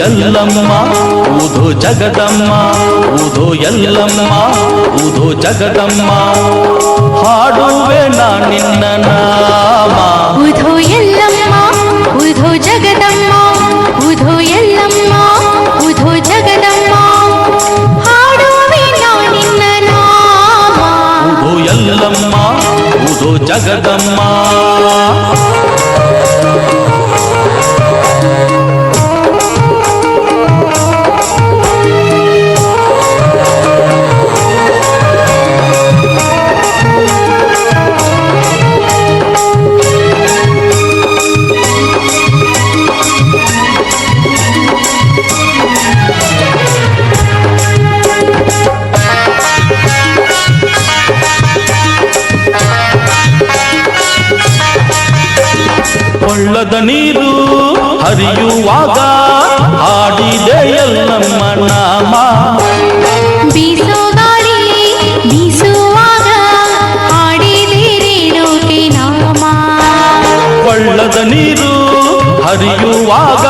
ಎಲ್ಲಮ್ಮ ಊದು ಜಗದಮ್ಮ ಊದು ಎಲ್ಲಮ್ಮ ಊದು ಜಗದಮ್ಮ ಹಾಡುವೆ ನಾ ನಿನ್ನ ನಾಮ ಊದು ಎಲ್ಲಮ್ಮ ಊದು ಜಗದಮ್ಮ ಊದು ಎಲ್ಲಮ್ಮ ಊದು ಜಗದಮ್ಮ ಹಾಡುವೆ ನಾ ನಿನ್ನ ನಾಮ ಊದು ಎಲ್ಲಮ್ಮ ಊದು ಜಗದಮ್ಮ ಕೊಳ್ಳದ ನೀರು ಹರಿಯುವಾಗ ಹಾಡಿದೆ ಎಲ್ಲಮ್ಮ ನಾಮ ಬೀಸೋ ಗಾಳಿ ಬೀಸುವಾಗ ಹಾಡಿದೆ ರೇಣುಕೆ ನಾಮ ಕೊಳ್ಳದ ನೀರು ಹರಿಯುವಾಗ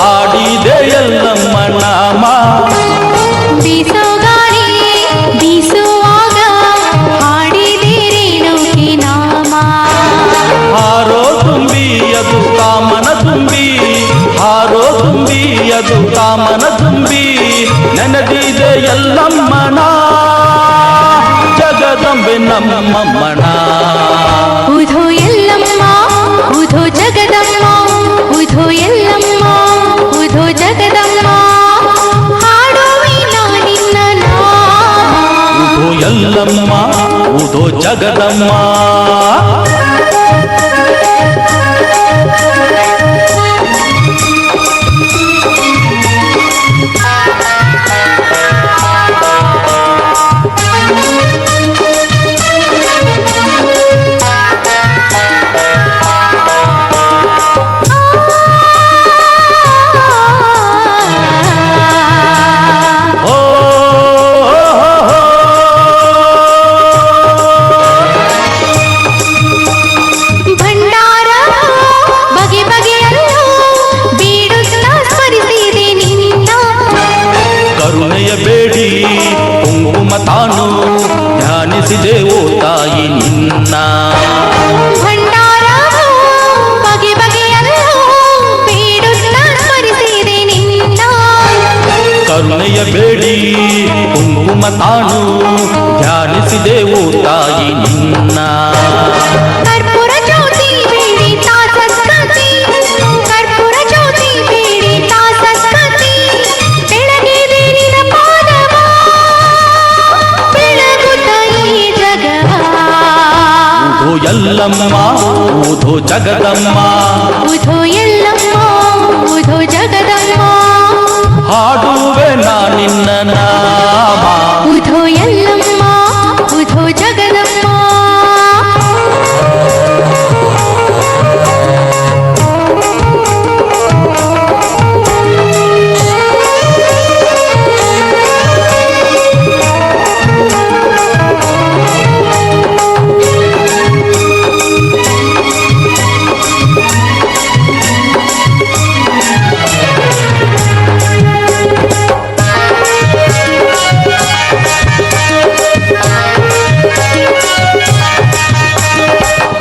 ಹಾಡಿದೆ ಎಲ್ಲಮ್ಮ ನಾಮ ಬೀಸೋ ಗಾಳಿ ಬೀಸುವಾಗ ಹಾಡಿದೆ ರೇಣುಕೆ ನಾಮ ಹಾರೋ ತುಂಬಿ ಅದು ಕಾಮನ ತುಂಬಿ ಹಾರೋ ತುಂಬಿ ಅದು ಕಾಮನ ತುಂಬಿ ನೆನದಿದೆ ಎಲ್ಲಮ್ಮನ ಜಗದಂಬೆ ನಮ್ಮಮ್ಮನ ಊದು ಎಲ್ಲಮ್ಮ ಊದು ಜಗದಮ್ಮ ಊದು ಎಲ್ಲಮ್ಮ ಊದು ಜಗದಮ್ಮ ಹಾಡುವೆ ನಾ ನಿನ್ನ ನಾಮ ಊದು ಎಲ್ಲಮ್ಮ ಊದು ಜಗದಮ್ಮ ಭಂಡಾರ ಬಗೆ ಬಗೆಯಲ್ಲೂ ಬೀಡುತ್ತಾ ಸ್ಮರಿಸಿದೆ ನಿನ್ನ ಕರುಣೆಯ ಬೇಡಿ ಕುಂಕುಮ ತಾನು ಧ್ಯಾನಿಸಿದೆ ಓ ತಾಯಿ ನಿನ್ನ ಭಂಡಾರ ಬಗೆ ಬಗೆಯಲ್ಲೂ ಬೀಡುತ್ತಾ ಸ್ಮರಿಸಿದೆ ನಿನ್ನ ಕರುಣೆಯ ಬೇಡಿ ಕುಂಕುಮ ತಾನು ಧ್ಯಾನಿಸಿದೆ ಓ ತಾಯಿ ನಿನ್ನ ಕರ್ಪೂರ ಜ್ಯೋತಿ ಬೇಡಿ ತಾ ಸತ್ಕತಿ ಕರ್ಪೂರ ಜ್ಯೋತಿ ಬೇಡಿ ತಾ ಸತ್ಕತಿ ಬೆಳಗಿದೆ ನಿನ್ನ ಪಾದವ ಬೆಳಗುತ್ತ ಈ ಜಗವ ಊದು ಎಲ್ಲಮ್ಮ ಊದು ಜಗದಮ್ಮ ಊದು ಎಲ್ಲಮ್ಮ ಊದು ಜಗದಮ್ಮ ಹಾಡುವೆ ನಾ ನಿನ್ನ ನಾಮ ಊದು ಎಲ್ಲಮ್ಮ ಊದು ಜಗದಮ್ಮ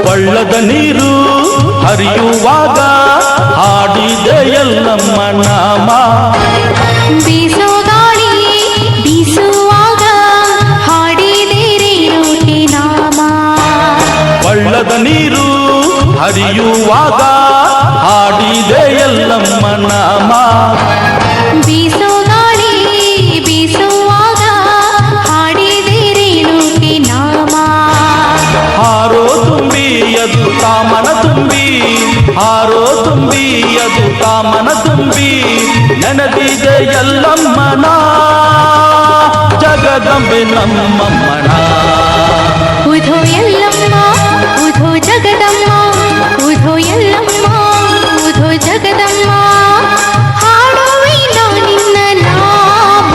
ಕೊಳ್ಳದ ನೀರು ಹರಿಯುವಾಗ ಹಾಡಿದೆ ಎಲ್ಲಮ್ಮ ನಾಮ ಬೀಸೋ ಗಾಳಿ ಬೀಸುವಾಗ ಹಾಡಿದೆ ರೇಣುಕೆ ನಾಮ ಕೊಳ್ಳದ ನೀರು ಹರಿಯುವಾಗ ಹಾಡಿದೆ ಎಲ್ಲಮ್ಮ ನಾಮ ಬೀಸೋ ಗಾಳಿ ಬೀಸುವಾಗ ಹಾಡಿದೆ ರೇಣುಕೆ ನಾಮ ಹಾರೋ ತುಂಬಿ ಅದು ಕಾಮನ ತುಂಬಿ ಹಾರೋ ತುಂಬಿ ಅದು ಕಾಮನ ತುಂಬಿ ನೆನದಿದೆ ಎಲ್ಲಮ್ಮನ ಜಗದಂಬೆ ನಮ್ಮಮ್ಮನ ಊದು ಎಲ್ಲಮ್ಮ ಊದು ಜಗದಮ್ಮ ಊದು ಎಲ್ಲಮ್ಮ ಊದು ಜಗದಮ್ಮ ಹಾಡುವೆ ನಾ ನಿನ್ನ ನಾಮ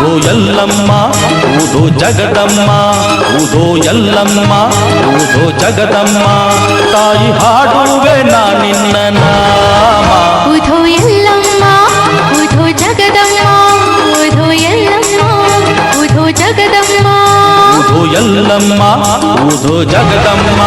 ಊದು ಎಲ್ಲಮ್ಮ ಊದು ಜಗದಮ್ಮ ಊದು ಎಲ್ಲಮ್ಮ ಊದು ಜಗದಮ್ಮ ತಾಯಿ ಹಾಡುವೆ ನಾ ನಿನ್ನ ನಾಮ ಊದು ಎಲ್ಲಮ್ಮ ಎಲ್ಲಮ್ಮ ಊದು ಜಗದಮ್ಮ